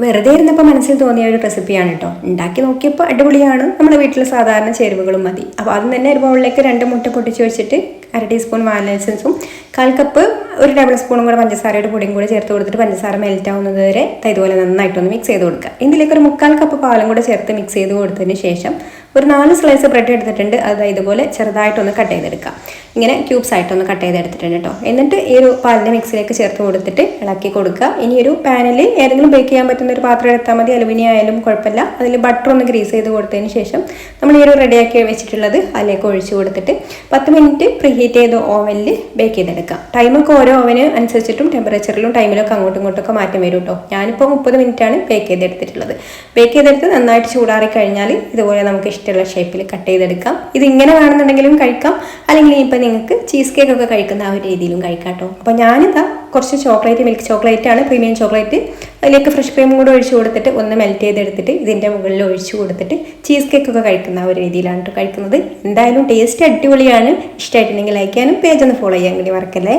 വെറുതെ ഇരുന്നപ്പോൾ മനസ്സിൽ തോന്നിയ ഒരു റെസിപ്പിയാണ് കേട്ടോ. ഉണ്ടാക്കി നോക്കിയപ്പോൾ അടിപൊളിയാണ്. നമ്മുടെ വീട്ടിൽ സാധാരണ ചേരുവകളും മതി. അപ്പോൾ ആദ്യം തന്നെ ഒരു ബൗളിലേക്ക് 2 മുട്ട പൊട്ടിച്ച് വെച്ചിട്ട് 1/2 ടീസ്പൂൺ വാനില എസൻസും 1/4 കപ്പ് 1 ടേബിൾ സ്പൂണും കൂടെ പഞ്ചസാരയുടെ പൊടിയും കൂടെ ചേർത്ത് കൊടുത്തിട്ട് പഞ്ചസാര മെൽറ്റ് ആവുന്നത് വരെ ഇതുപോലെ നന്നായിട്ടൊന്ന് മിക്സ് ചെയ്ത് കൊടുക്കുക. ഇതിലേക്ക് ഒരു 3/4 കപ്പ് പാലും കൂടെ ചേർത്ത് മിക്സ് ചെയ്ത് കൊടുത്തതിന് ശേഷം ഒരു 4 സ്ലൈസ് ബ്രെഡ് എടുത്തിട്ടുണ്ട്. അത് ഇതുപോലെ ചെറുതായിട്ടൊന്ന് കട്ട് ചെയ്തെടുക്കാം. ഇങ്ങനെ ക്യൂബ്സ് ആയിട്ടൊന്ന് കട്ട് ചെയ്തെടുത്തിട്ടുണ്ട് കേട്ടോ. എന്നിട്ട് ഈ ഒരു പാലിൻ്റെ മിക്സിലേക്ക് ചേർത്ത് കൊടുത്തിട്ട് ഇളക്കി കൊടുക്കുക. ഇനി ഒരു പാനിൽ ഏതെങ്കിലും ബേക്ക് ചെയ്യാൻ പറ്റുന്ന ഒരു പാത്രം എടുത്താൽ മതി. അലുമിനിയം ആയാലും കുഴപ്പമില്ല. അതിൽ ബട്ടർ ഒന്ന് ഗ്രീസ് ചെയ്ത് കൊടുത്തതിന് ശേഷം നമ്മൾ ഈ ഒരു റെഡിയാക്കി വെച്ചിട്ടുള്ളത് അതിലേക്ക് ഒഴിച്ച് കൊടുത്തിട്ട് 10 മിനിറ്റ് പ്രീ ഹീറ്റ് ചെയ്ത് ഓവനിൽ ബേക്ക് ചെയ്തെടുക്കാം. ടൈമൊക്കെ ഓരോ ഓവന് അനുസരിച്ചിട്ടും ടെമ്പറേച്ചറിലും ടൈമിലൊക്കെ അങ്ങോട്ടും ഇങ്ങോട്ടൊക്കെ മാറ്റം വരും കേട്ടോ. ഞാനിപ്പോൾ 30 മിനിറ്റാണ് ബേക്ക് ചെയ്തെടുത്തിട്ടുള്ളത്. ബേക്ക് ചെയ്തെടുത്ത് നന്നായിട്ട് ചൂടാറി കഴിഞ്ഞാൽ ഇതുപോലെ നമുക്ക് ഇഷ്ടമുള്ള ഷേപ്പിൽ കട്ട് ചെയ്തെടുക്കാം. ഇത് ഇങ്ങനെ വേണമെന്നുണ്ടെങ്കിലും കഴിക്കാം, അല്ലെങ്കിൽ ഇപ്പം നിങ്ങൾക്ക് ചീസ് കേക്ക് ഒക്കെ കഴിക്കുന്ന ആ ഒരു രീതിയിലും കഴിക്കാം കേട്ടോ. അപ്പോൾ ഞാനിതാ കുറച്ച് ചോക്ലേറ്റ്, മിൽക്ക് ചോക്ലേറ്റ് ആണ്, പ്രീമിയം ചോക്ലേറ്റ്, അതിലേക്ക് ഫ്രഷ് ക്രീമും കൂടെ ഒഴിച്ച് കൊടുത്തിട്ട് ഒന്ന് മെൽറ്റ് ചെയ്തെടുത്തിട്ട് ഇതിൻ്റെ മുകളിൽ ഒഴിച്ച് കൊടുത്തിട്ട് ചീസ് കേക്ക് ഒക്കെ കഴിക്കുന്ന ആ ഒരു രീതിയിലാണ് കേട്ടോ കഴിക്കുന്നത്. എന്തായാലും ടേസ്റ്റ് അടിപൊളിയാണ്. ഇഷ്ടമായിട്ടുണ്ടെങ്കിൽ ലൈക്ക് ചെയ്യാനും പേജ് ഒന്ന് ഫോളോ ചെയ്യാൻ വേണ്ടി മറക്കല്ലേ.